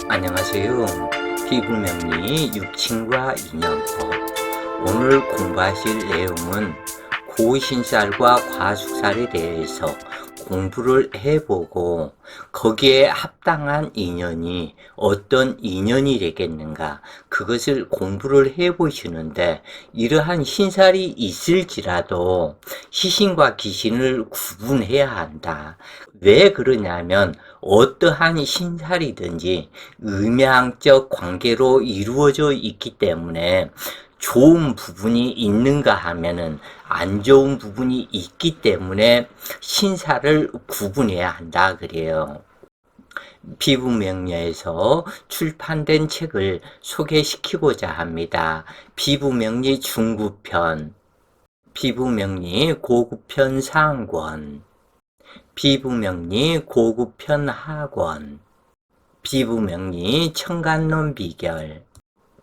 안녕하세요. 피부명리 육친과 인연법. 오늘 공부하실 내용은 고신살과 과숙살에 대해서 공부를 해보고 거기에 합당한 인연이 어떤 인연이 되겠는가, 그것을 공부를 해보시는데, 이러한 신살이 있을지라도 시신과 귀신을 구분해야 한다. 왜 그러냐면 어떠한 신살이든지 음양적 관계로 이루어져 있기 때문에 좋은 부분이 있는가 하면은 안 좋은 부분이 있기 때문에 신사를 구분해야 한다 그래요. 피부명리에서 출판된 책을 소개시키고자 합니다. 피부명리 중급편, 피부명리 고급편 상권, 피부명리 고급편 하권, 피부명리 청간론 비결,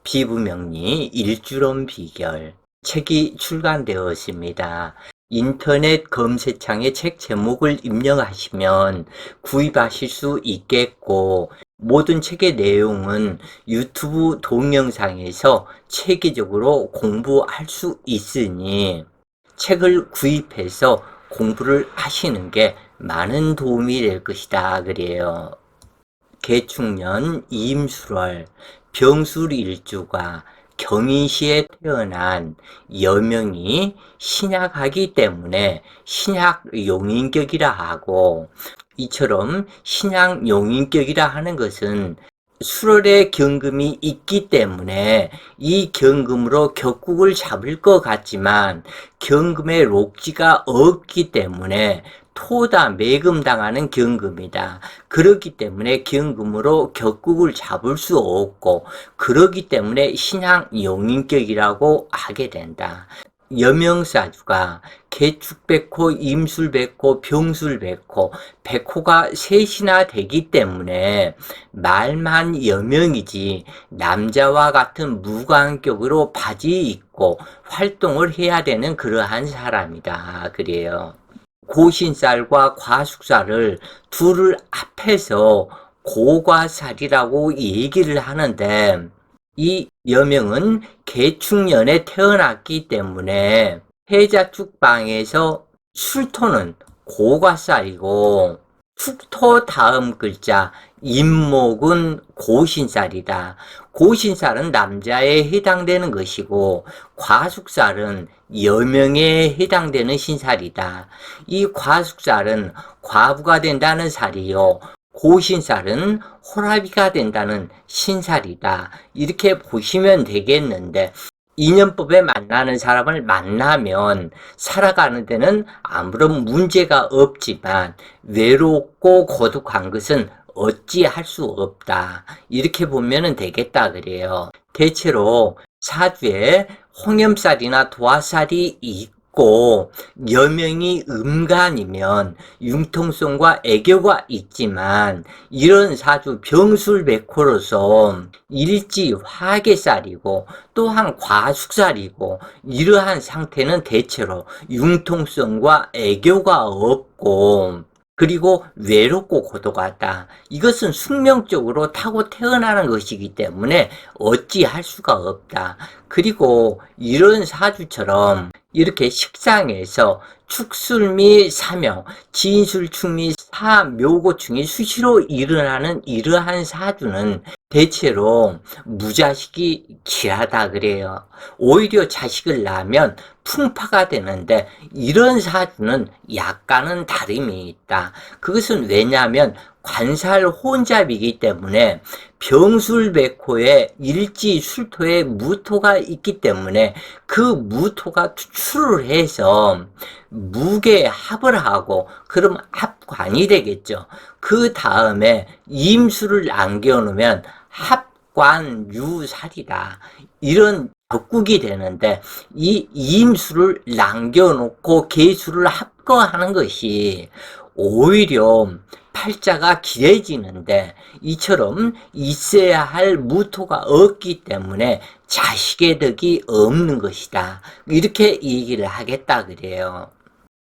피부명리 일주론 비결 책이 출간되었습니다. 인터넷 검색창에 책 제목을 입력하시면 구입하실 수 있겠고, 모든 책의 내용은 유튜브 동영상에서 체계적으로 공부할 수 있으니 책을 구입해서 공부를 하시는 게 많은 도움이 될 것이다 그래요. 개축년 임술월 병술일주가 경인시에 태어난 여명이 신약하기 때문에 신약용인격이라 하고, 이처럼 신약용인격이라 하는 것은 술월에 경금이 있기 때문에 이 경금으로 격국을 잡을 것 같지만 경금의 록지가 없기 때문에 토다 매금당하는 경금이다. 그렇기 때문에 경금으로 격국을 잡을 수 없고, 그렇기 때문에 신앙용인격이라고 하게 된다. 여명사주가 개축백호, 임술백호, 병술백호, 백호가 셋이나 되기 때문에 말만 여명이지 남자와 같은 무관격으로 바지 입고 활동을 해야 되는 그러한 사람이다 그래요. 고신살과 과숙살을 둘을 합해서 고과살이라고 얘기를 하는데, 이 여명은 개축년에 태어났기 때문에 해자축방에서 술토는 고과살이고, 축토 다음 글자 임목은 고신살이다. 고신살은 남자에 해당되는 것이고 과숙살은 여명에 해당되는 신살이다. 이 과숙살은 과부가 된다는 살이요, 고신살은 호라비가 된다는 신살이다. 이렇게 보시면 되겠는데, 인연법에 만나는 사람을 만나면 살아가는 데는 아무런 문제가 없지만 외롭고 고독한 것은 어찌할 수 없다. 이렇게 보면 되겠다 그래요. 대체로 사주에 홍염살이나 도화살이 있고 여명이 음간이면 융통성과 애교가 있지만, 이런 사주 병술백호로서 일지 화계살이고 또한 과숙살이고, 이러한 상태는 대체로 융통성과 애교가 없고 그리고 외롭고 고독하다. 이것은 숙명적으로 타고 태어나는 것이기 때문에 어찌할 수가 없다. 그리고 이런 사주처럼 이렇게 식상에서 축술 및 사명, 진술축 및 사묘고충이 수시로 일어나는 이러한 사주는 대체로 무자식이 귀하다 그래요. 오히려 자식을 낳으면 풍파가 되는데, 이런 사주는 약간은 다름이 있다. 그것은 왜냐하면 관살 혼잡이기 때문에 병술백호에 일지술토에 무토가 있기 때문에 그 무토가 투출을 해서 무게 합을 하고 그럼 합관이 되겠죠. 그 다음에 임수를 남겨놓으면 합관유살이다. 이런 격국이 되는데, 이 임수를 남겨놓고 계수를 합거하는 것이 오히려 팔자가 길어지는데, 이처럼 있어야 할 무토가 없기 때문에 자식의 덕이 없는 것이다. 이렇게 얘기를 하겠다 그래요.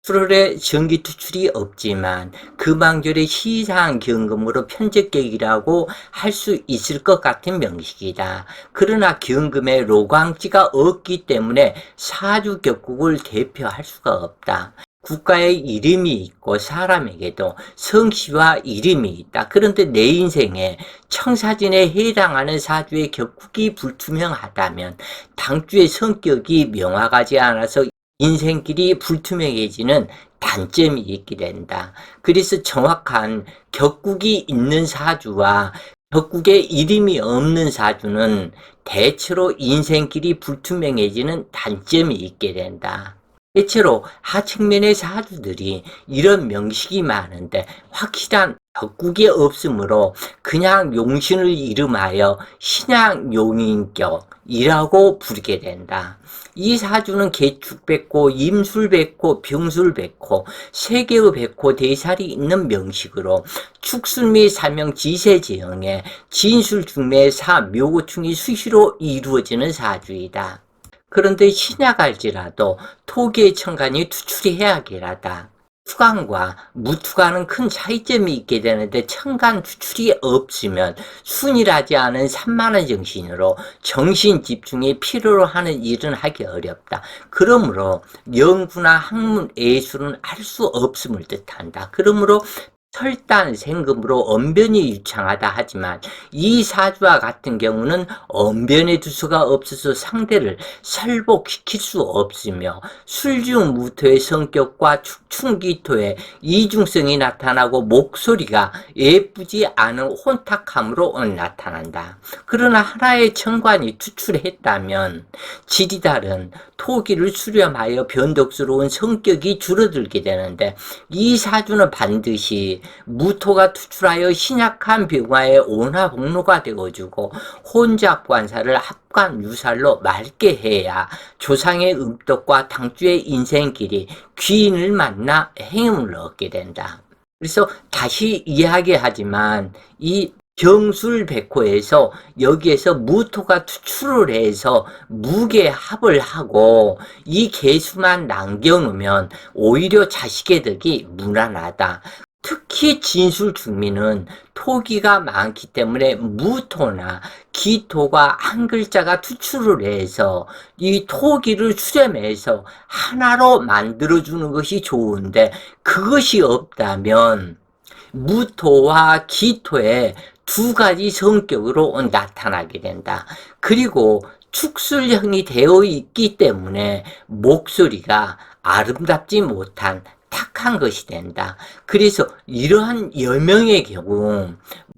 7월에 정기 투출이 없지만 금왕절에 시상경금으로 편적객이라고 할 수 있을 것 같은 명식이다. 그러나 경금에 로광지가 없기 때문에 사주 격국을 대표할 수가 없다. 국가의 이름이 있고 사람에게도 성씨와 이름이 있다. 그런데 내 인생에 청사진에 해당하는 사주의 격국이 불투명하다면 당주의 성격이 명확하지 않아서 인생길이 불투명해지는 단점이 있게 된다. 그래서 정확한 격국이 있는 사주와 격국에 이름이 없는 사주는 대체로 인생길이 불투명해지는 단점이 있게 된다. 대체로 하층면의 사주들이 이런 명식이 많은데 확실한 격국이 없으므로 그냥 용신을 이름하여 신양용인격이라고 부르게 된다. 이 사주는 개축백호, 임술백호, 병술백호, 세 개의 백호 대살이 있는 명식으로 축술 및 사명 지세지형에 진술중매 사 묘고충이 수시로 이루어지는 사주이다. 그런데 신약할지라도 토기의 천간이 투출해야 하긴 하다. 투간과 무투간은 큰 차이점이 있게 되는데 천간 투출이 없으면 순일하지 않은 산만한 정신으로 정신 집중이 필요로 하는 일은 하기 어렵다. 그러므로 연구나 학문, 예술은 할 수 없음을 뜻한다. 그러므로 설단 생금으로 언변이 유창하다 하지만 이 사주와 같은 경우는 언변의 두서가 없어서 상대를 설복시킬 수 없으며 술중무토의 성격과 축충기토의 이중성이 나타나고 목소리가 예쁘지 않은 혼탁함으로 나타난다. 그러나 하나의 천관이 투출했다면 질이 다른 토기를 수렴하여 변덕스러운 성격이 줄어들게 되는데 이 사주는 반드시 무토가 투출하여 신약한 병화의 온화복로가 되어주고 혼잡관사를 합관유살로 맑게 해야 조상의 음덕과 당주의 인생길이 귀인을 만나 행운을 얻게 된다. 그래서 다시 이야기하지만 이 병술백호에서 여기에서 무토가 투출을 해서 무게합을 하고 이 개수만 남겨놓으면 오히려 자식의 덕이 무난하다. 특히 진술중미는 토기가 많기 때문에 무토나 기토가 한 글자가 투출을 해서 이 토기를 수렴해서 하나로 만들어주는 것이 좋은데 그것이 없다면 무토와 기토의 두 가지 성격으로 나타나게 된다. 그리고 축술형이 되어 있기 때문에 목소리가 아름답지 못한 탁한 것이 된다. 그래서 이러한 여명의 경우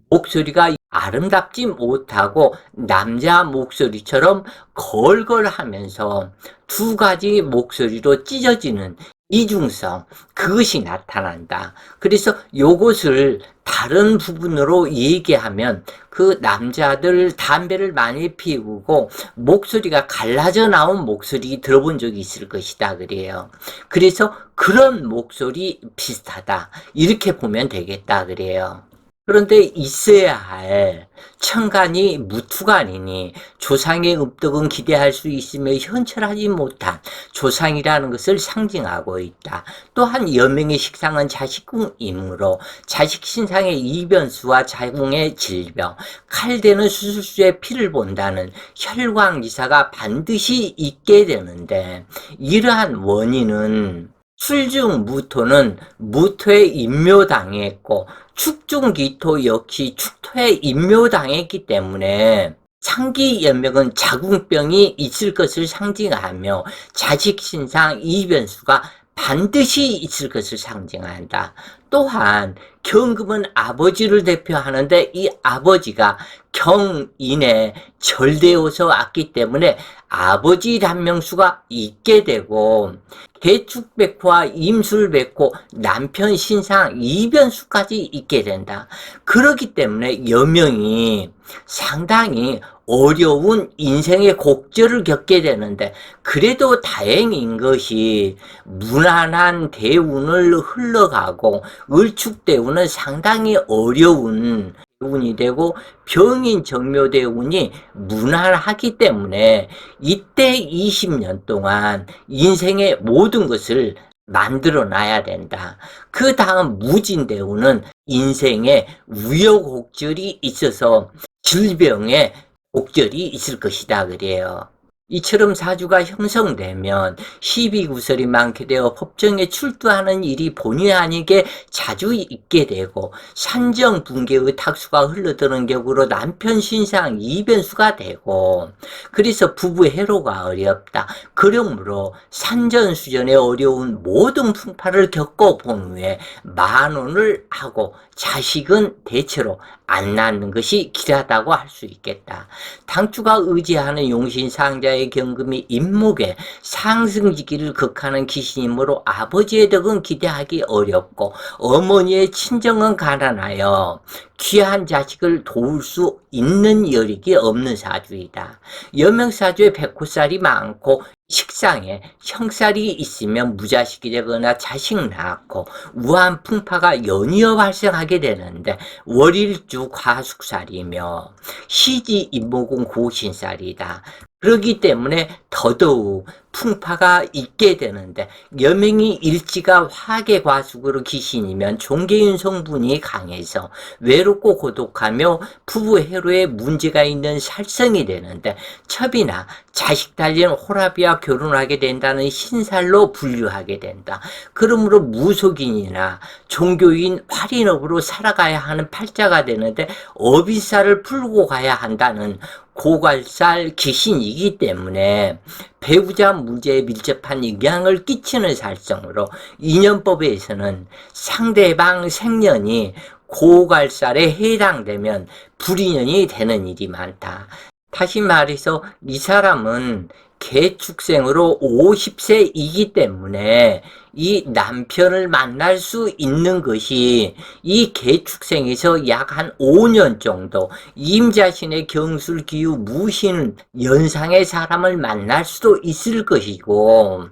목소리가 아름답지 못하고 남자 목소리처럼 걸걸하면서 두 가지 목소리로 찢어지는 이중성, 그것이 나타난다. 그래서 요것을 다른 부분으로 얘기하면 그 남자들 담배를 많이 피우고 목소리가 갈라져 나온 목소리 들어본 적이 있을 것이다 그래요. 그래서 그런 목소리 비슷하다 이렇게 보면 되겠다 그래요. 그런데 있어야 할 천간이 무투간이니 조상의 음덕은 기대할 수 있으며 현철하지 못한 조상이라는 것을 상징하고 있다. 또한 여명의 식상은 자식궁이므로 자식 신상의 이변수와 자궁의 질병, 칼대는 수술수의 피를 본다는 혈광기사가 반드시 있게 되는데 이러한 원인은 술중무토는 무토에 임묘당했고 축중기토 역시 축토에 임묘당했기 때문에 상기연명은 자궁병이 있을 것을 상징하며 자식신상 이변수가 반드시 있을 것을 상징한다. 또한 경금은 아버지를 대표하는데 이 아버지가 경인에 절되어서 왔기 때문에 아버지 단명수가 있게 되고 개축백호와 임술백호, 남편 신상 이변수까지 있게 된다. 그렇기 때문에 여명이 상당히 어려운 인생의 곡절을 겪게 되는데 그래도 다행인 것이 무난한 대운을 흘러가고 을축대운은 상당히 어려운 대운이 되고 병인 정묘대운이 무난하기 때문에 이때 20년 동안 인생의 모든 것을 만들어 놔야 된다. 그 다음 무진대우는 인생에 우여곡절이 있어서 질병에 곡절이 있을 것이다 그래요. 이처럼 사주가 형성되면 시비구설이 많게 되어 법정에 출두하는 일이 본의 아니게 자주 있게 되고 산정분계의 탁수가 흘러드는 격으로 남편 신상 이변수가 되고 그래서 부부 해로가 어렵다. 그러므로 산전수전에 어려운 모든 풍파를 겪어본 후에 만원을 하고 자식은 대체로 안 낳는 것이 길하다고 할 수 있겠다. 당주가 의지하는 용신상자의 경금이 임목에 상승지기를 극하는 기신이므로 아버지의 덕은 기대하기 어렵고 어머니의 친정은 가난하여 귀한 자식을 도울 수 있는 여력이 없는 사주이다. 여명사주에 백호살이 많고 식상에 형살이 있으면 무자식이 되거나 자식 낳고 우한 풍파가 연이어 발생하게 되는데 월일주 과숙살이며 시지 임목은 고신살이다. 그렇기 때문에 더더욱 풍파가 있게 되는데 여명이 일지가 화계과숙으로 기신이면 종계인 성분이 강해서 외롭고 고독하며 부부 해로에 문제가 있는 살성이 되는데 첩이나 자식 달린 호라비와 결혼하게 된다는 신살로 분류하게 된다. 그러므로 무속인이나 종교인 활인업으로 살아가야 하는 팔자가 되는데 어비살을 풀고 가야 한다는 고갈살 기신이기 때문에 배우자 문제에 밀접한 영향을 끼치는 살성으로 인연법에서는 상대방 생년이 고갈살에 해당되면 불인연이 되는 일이 많다. 다시 말해서 이 사람은 개축생으로 50세이기 때문에 이 남편을 만날 수 있는 것이 이 개축생에서 약 한 5년 정도 임자신의 경술 기후 무신 연상의 사람을 만날 수도 있을 것이고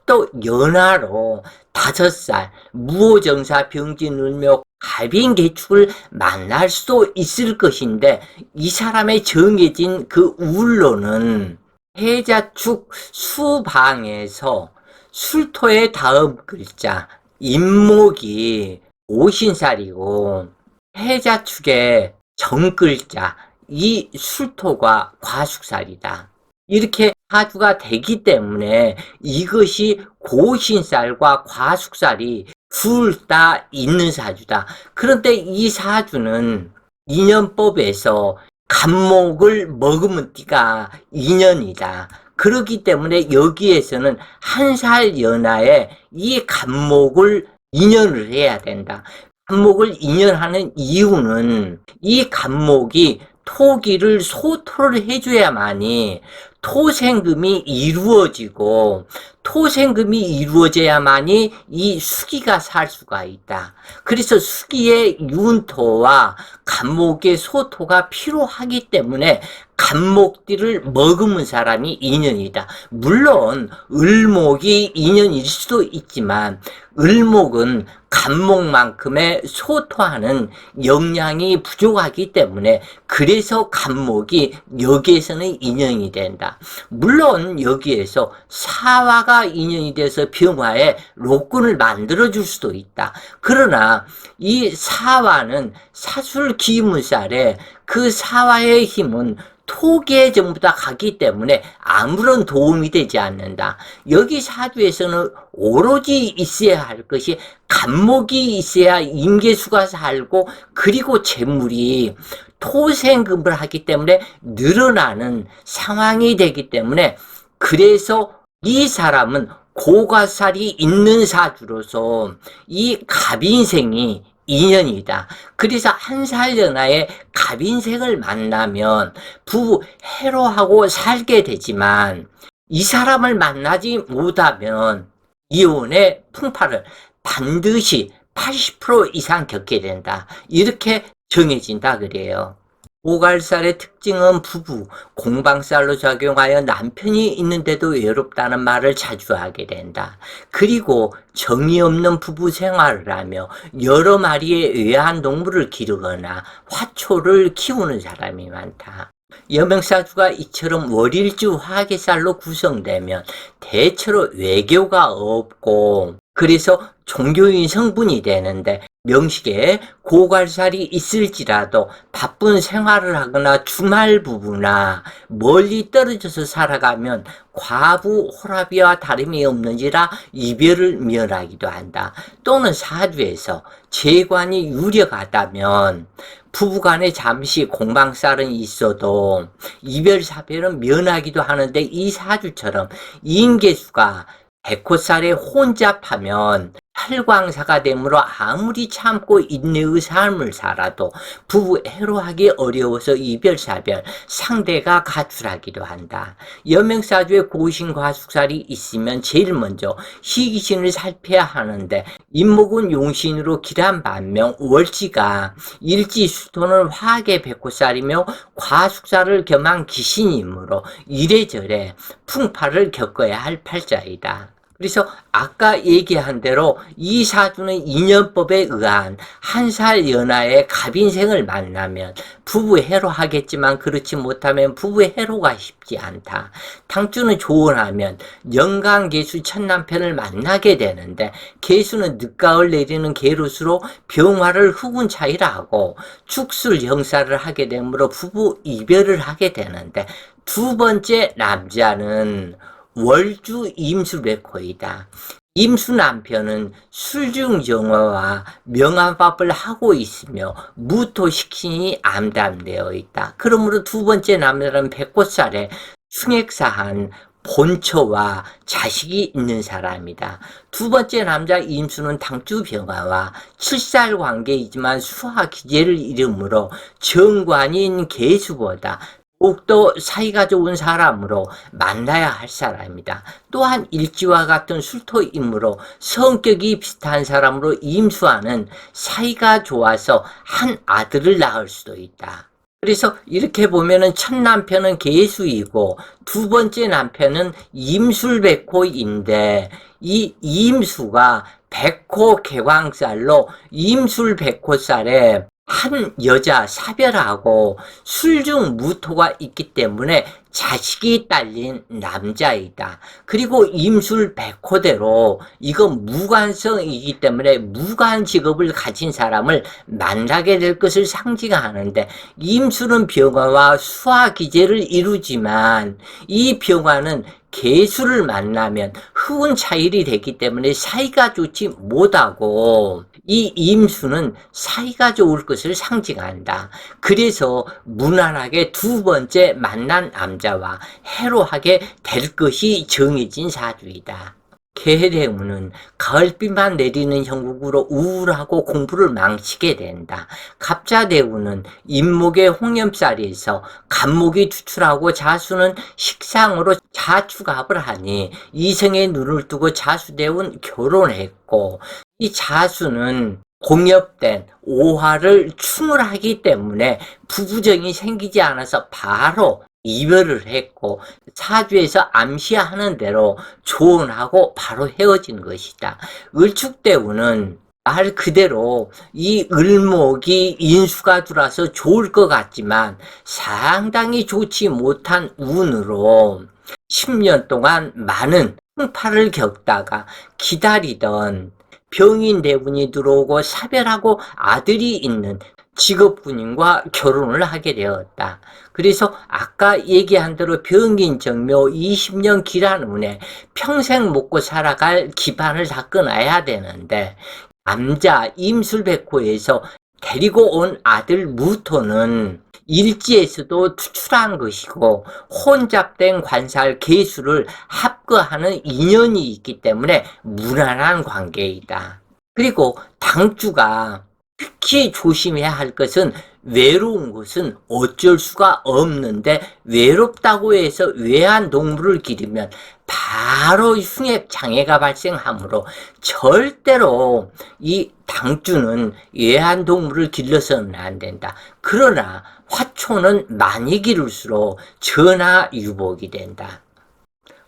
또 연하로 5살 무호정사 병진을묘 갑인 개축을 만날 수도 있을 것인데 이 사람의 정해진 그 울로는 해자축 수방에서 술토의 다음 글자 임목이 오신살이고 해자축의 정글자 이 술토가 과숙살이다. 이렇게 사주가 되기 때문에 이것이 고신살과 과숙살이 둘 다 있는 사주다. 그런데 이 사주는 인연법에서 간목을 먹으면 띠가 인연이다. 그렇기 때문에 여기에서는 한 살 연하에 이 간목을 인연을 해야 된다. 간목을 인연하는 이유는 이 간목이 토기를 소토를 해줘야만이 토생금이 이루어지고 토생금이 이루어져야만이 이 수기가 살 수가 있다. 그래서 수기의 윤토와 간목의 소토가 필요하기 때문에 간목띠를 머금은 사람이 인연이다. 물론 을목이 인연일 수도 있지만 을목은 간목만큼의 소토하는 역량이 부족하기 때문에 그래서 간목이 여기에서는 인연이 된다. 물론 여기에서 사화가 인연이 돼서 병화에 로꾼을 만들어줄 수도 있다. 그러나 이 사화는 사술 기문살에 그 사화의 힘은 토기에 전부 다 가기 때문에 아무런 도움이 되지 않는다. 여기 사주에서는 오로지 있어야 할 것이 간목이 있어야 임계수가 살고 그리고 재물이 토생금을 하기 때문에 늘어나는 상황이 되기 때문에 그래서 이 사람은 고가살이 있는 사주로서 이 갑인생이 인연이다. 그래서 한 살 연하의 갑인생을 만나면 부부 해로하고 살게 되지만 이 사람을 만나지 못하면 이혼의 풍파를 반드시 80% 이상 겪게 된다. 이렇게 정해진다 그래요. 고갈살의 특징은 부부, 공방살로 작용하여 남편이 있는데도 외롭다는 말을 자주 하게 된다. 그리고 정이 없는 부부 생활을 하며 여러 마리의 애완동물을 기르거나 화초를 키우는 사람이 많다. 여명사주가 이처럼 월일주 화계살로 구성되면 대체로 외교가 없고 그래서 종교인 성분이 되는데 명식에 고갈살이 있을지라도 바쁜 생활을 하거나 주말 부부나 멀리 떨어져서 살아가면 과부 호라비와 다름이 없는지라 이별을 면하기도 한다. 또는 사주에서 재관이 유력하다면 부부간에 잠시 공방살은 있어도 이별 사별은 면하기도 하는데 이 사주처럼 인계수가 백호살에 혼잡하면 팔광사가 되므로 아무리 참고 인내의 삶을 살아도 부부 애로하기 어려워서 이별사별 상대가 가출하기도 한다. 여명사주에 고신과숙살이 있으면 제일 먼저 희귀신을 살펴야 하는데 임목은 용신으로 길한 반면 월지가 일지수토는 화계 백호살이며 과숙살을 겸한 기신이므로 이래저래 풍파를 겪어야 할 팔자이다. 그래서 아까 얘기한 대로 이 사주는 인연법에 의한 한 살 연하의 갑인생을 만나면 부부 해로하겠지만 그렇지 못하면 부부 해로가 쉽지 않다. 당주는 조언하면 영간계수 첫남편을 만나게 되는데 계수는 늦가을 내리는 계로수로 병화를 흑운 차이라 하고 축술 형사를 하게 되므로 부부 이별을 하게 되는데 두 번째 남자는 월주 임수백호이다. 임수 남편은 술중정화와 명함밥을 하고 있으며 무토식신이 암담되어 있다. 그러므로 두 번째 남자는 백호살에 충액사한 본처와 자식이 있는 사람이다. 두 번째 남자 임수는 당주병화와 7살 관계이지만 수화 기제를 이루므로 정관인 계수보다 더욱더 사이가 좋은 사람으로 만나야 할 사람이다. 또한 일지와 같은 술토이므로 성격이 비슷한 사람으로 임수와는 사이가 좋아서 한 아들을 낳을 수도 있다. 그래서 이렇게 보면은 첫 남편은 계수이고 두 번째 남편은 임술백호인데 이 임수가 백호 개광살로 임술백호살에 한 여자 사별하고 술중 무토가 있기 때문에 자식이 딸린 남자이다. 그리고 임술 백호대로 이건 무관성이기 때문에 무관 직업을 가진 사람을 만나게 될 것을 상징하는데 임술은 병화와 수화 기제를 이루지만 이 병화는 계수를 만나면 흑운 차일이 되기 때문에 사이가 좋지 못하고 이 임수는 사이가 좋을 것을 상징한다. 그래서 무난하게 두 번째 만난 남자와 해로하게 될 것이 정해진 사주이다. 개해대운은 가을비만 내리는 형국으로 우울하고 공부를 망치게 된다. 갑자대운은 임목의 홍염살에서 간목이 투출하고 자수는 식상으로 자축합을 하니 이성의 눈을 두고 자수대운 결혼했고 이 자수는 공엽된 오화를 충을하기 때문에 부부정이 생기지 않아서 바로 이별을 했고 사주에서 암시하는 대로 조언하고 바로 헤어진 것이다. 을축대운은 말 그대로 이 을목이 인수가 들어와서 좋을 것 같지만 상당히 좋지 못한 운으로 10년 동안 많은 풍파를 겪다가 기다리던 병인 대운이 들어오고 사별하고 아들이 있는 직업군인과 결혼을 하게 되었다. 그래서 아까 얘기한 대로 병인 정묘 20년 길한 운에 평생 먹고 살아갈 기반을 다 끊어야 되는데 남자 임술백호에서 데리고 온 아들 무토는 일지에서도 투출한 것이고 혼잡된 관살 계수를 합거하는 인연이 있기 때문에 무난한 관계이다. 그리고 당주가 특히 조심해야 할 것은 외로운 것은 어쩔 수가 없는데 외롭다고 해서 외한 동물을 기르면 바로 흉액 장애가 발생하므로 절대로 이 당주는 외한 동물을 길러서는 안 된다. 그러나 화초는 많이 기를수록 전하 유복이 된다.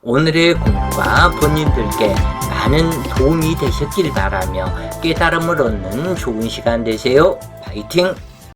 오늘의 공부가 본인들께 많은 도움이 되셨길 바라며 깨달음을 얻는 좋은 시간 되세요. 파이팅!